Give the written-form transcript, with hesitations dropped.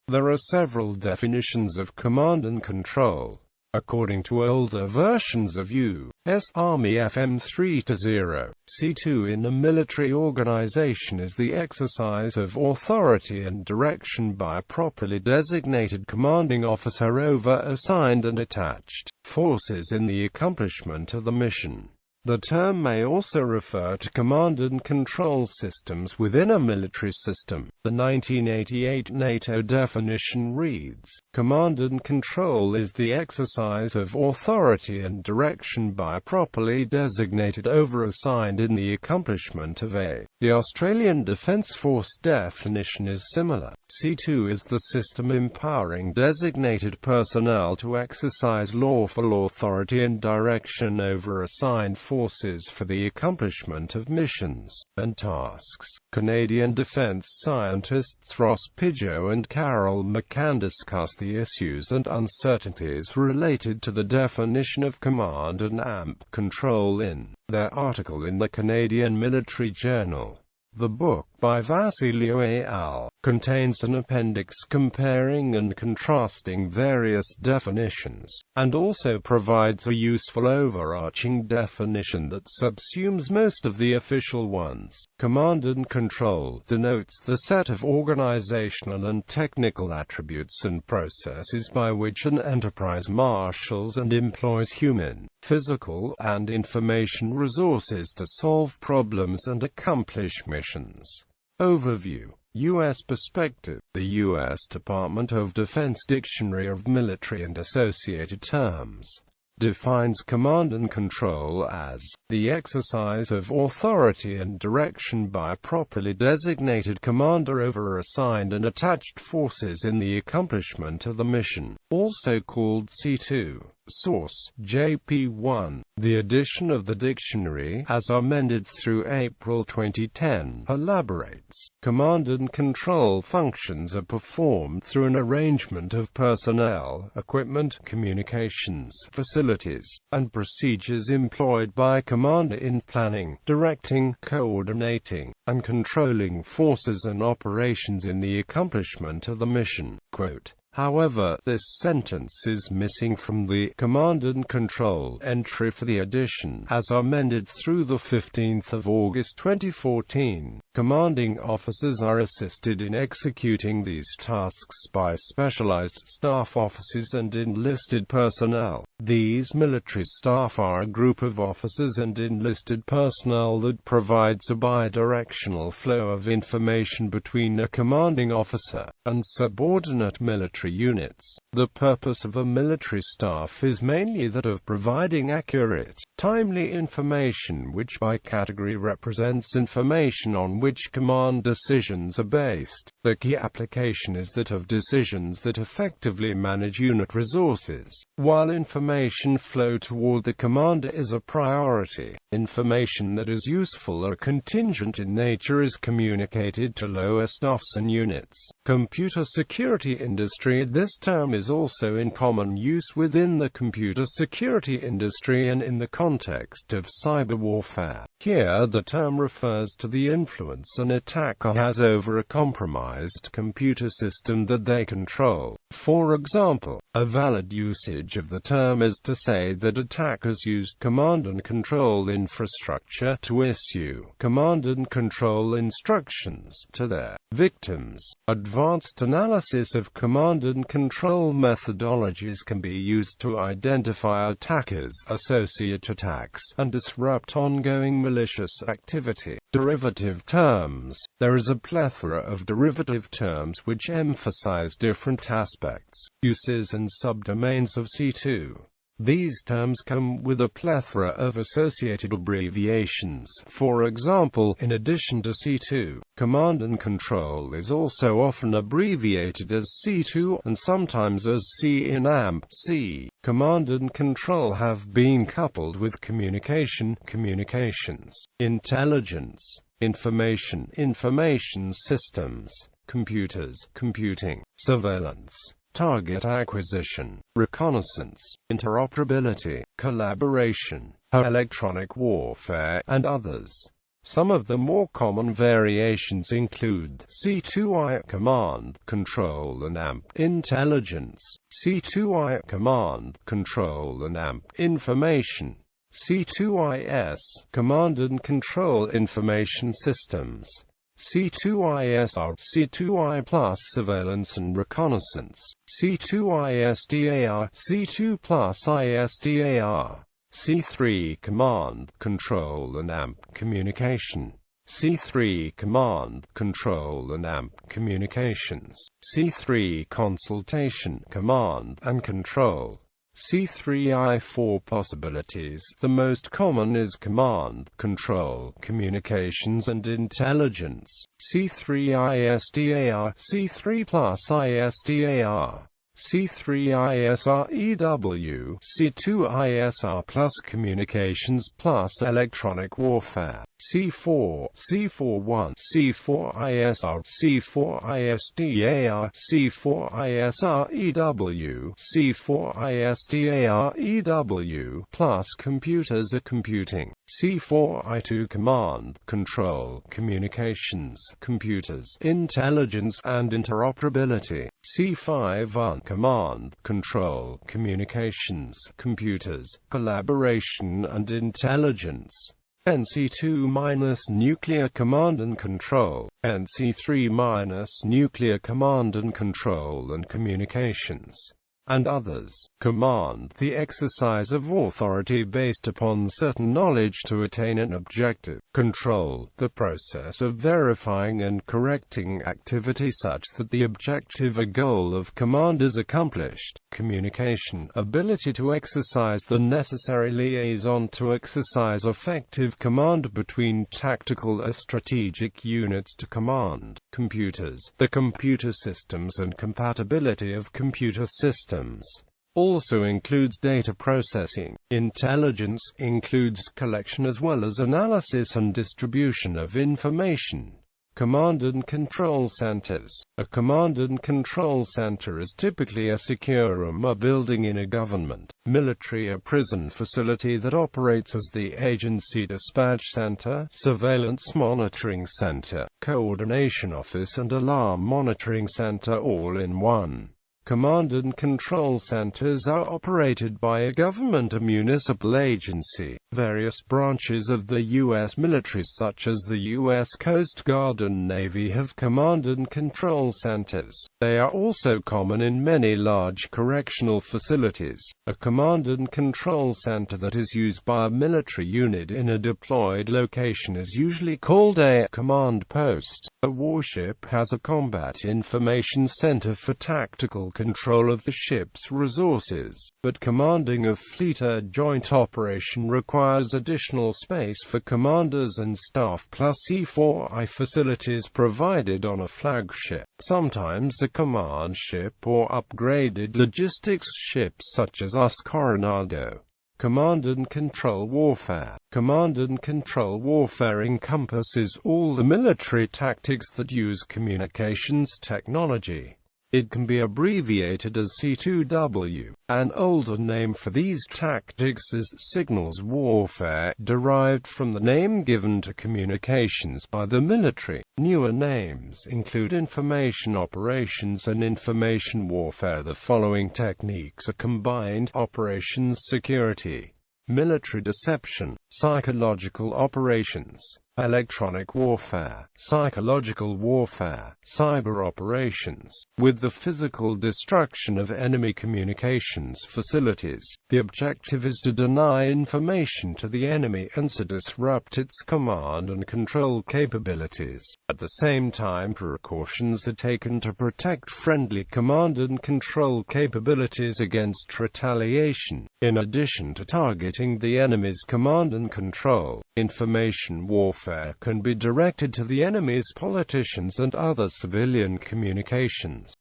There are several definitions of command and control. According to older versions of U.S.Army FM 3.0, C2 in a military organization is the exercise of authority and direction by a properly designated commanding officer over assigned and attached forces in the accomplishment of the mission. The term may also refer to command and control systems within a military system. The 1988 NATO definition reads, "Command and control is the exercise of authority and direction by a properly designated over assigned in the accomplishment of a." The Australian Defence Force definition is similar. C2 is the system empowering designated personnel to exercise lawful authority and direction over assigned forces for the accomplishment of missions and tasks. Canadian defence scientists Ross Pidgeot and Carol McCann discuss the issues and uncertainties related to the definition of command and control in their article in the Canadian Military Journal. The book, by Vasilio et al., contains an appendix comparing and contrasting various definitions, and also provides a useful overarching definition that subsumes most of the official ones. Command and control denotes the set of organizational and technical attributes and processes by which an enterprise marshals and employs human, physical, and information resources to solve problems and accomplish missions. Overview. U.S. perspective. The U.S. Department of Defense Dictionary of Military and Associated Terms defines command and control as the exercise of authority and direction by a properly designated commander over assigned and attached forces in the accomplishment of the mission, also called C2. Source: JP1. The edition of the dictionary, as amended through April 2010, elaborates. Command and control functions are performed through an arrangement of personnel, equipment, communications, facilities, and procedures employed by commander in planning, directing, coordinating, and controlling forces and operations in the accomplishment of the mission. Quote, however, this sentence is missing from the command and control entry for the edition, as amended through the 15th of August 2014. Commanding officers are assisted in executing these tasks by specialized staff officers and enlisted personnel. These military staff are a group of officers and enlisted personnel that provides a bidirectional flow of information between a commanding officer and subordinate military units. The purpose of a military staff is mainly that of providing accurate, timely information which by category represents information on which command decisions are based. The key application is that of decisions that effectively manage unit resources. While information flow toward the commander is a priority, information that is useful or contingent in nature is communicated to lower staffs and units. Computer security industry. This term is also in common use within the computer security industry and in the context of cyber warfare. Here the term refers to the influence an attacker has over a compromised computer system that they control. For example, a valid usage of the term is to say that attackers used command and control infrastructure to issue command and control instructions to their victims. Advanced analysis of command and control methodologies can be used to identify attackers, associate attacks, and disrupt ongoing malicious activity. Derivative terms. There is a plethora of derivative terms which emphasize different aspects, uses and subdomains of C2. These terms come with a plethora of associated abbreviations. For example, in addition to C2, command and control is also often abbreviated as C2 and sometimes as C in C. Command and control have been coupled with communication, communications, intelligence, information, information systems, computers, computing, surveillance, target acquisition, reconnaissance, interoperability, collaboration, electronic warfare, and others. Some of the more common variations include C2I Command, Control and AMP Intelligence, C2I Command, Control and AMP Information, C2IS Command and Control Information Systems, C2ISR, C2I plus Surveillance and Reconnaissance, C2ISDAR, C2 plus ISDAR, C3 Command, Control and AMP Communication, C3 Command, Control and AMP Communications, C3 Consultation, Command and Control, C3I4 Possibilities. The most common is Command, Control, Communications and Intelligence, C3ISDAR, C3 plus ISDAR, C3ISREW, C2ISR plus Communications plus Electronic Warfare, C4, C41, C4ISR, C4ISDAR, C4ISREW, C4ISDAREW, plus Computers or Computing, C4I2 Command, Control, Communications, Computers, Intelligence and Interoperability, C5 Command, Control, Communications, Computers, Collaboration and Intelligence, NC2- Nuclear Command and Control, NC3- Nuclear Command and Control and Communications, and others. Command, the exercise of authority based upon certain knowledge to attain an objective. Control, the process of verifying and correcting activity such that the objective or goal of command is accomplished. Communication, ability to exercise the necessary liaison to exercise effective command between tactical or strategic units to command. Computers, the computer systems and compatibility of computer systems. Also includes data processing. Intelligence includes collection as well as analysis and distribution of information. Command and control centers. A command and control center is typically a secure room or building in a government, military or prison facility that operates as the agency dispatch center, surveillance monitoring center, coordination office and alarm monitoring center all in one. Command and control centers are operated by a government or municipal agency. Various branches of the U.S. military such as the U.S. Coast Guard and Navy have command and control centers. They are also common in many large correctional facilities. A command and control center that is used by a military unit in a deployed location is usually called a command post. A warship has a combat information center for tactical control of the ship's resources, but commanding a fleet or joint operation requires additional space for commanders and staff plus C4I facilities provided on a flagship, sometimes a command ship or upgraded logistics ship such as US Coronado. Command and control warfare. Command and control warfare encompasses all the military tactics that use communications technology. It can be abbreviated as C2W. An older name for these tactics is signals warfare, derived from the name given to communications by the military. Newer names include information operations and information warfare. The following techniques are combined: operations security, military deception, psychological operations, electronic warfare, psychological warfare, cyber operations, with the physical destruction of enemy communications facilities. The objective is to deny information to the enemy and to disrupt its command and control capabilities. At the same time, precautions are taken to protect friendly command and control capabilities against retaliation. In addition to targeting the enemy's command and control, information warfare can be directed to the enemy's politicians and other civilian communications.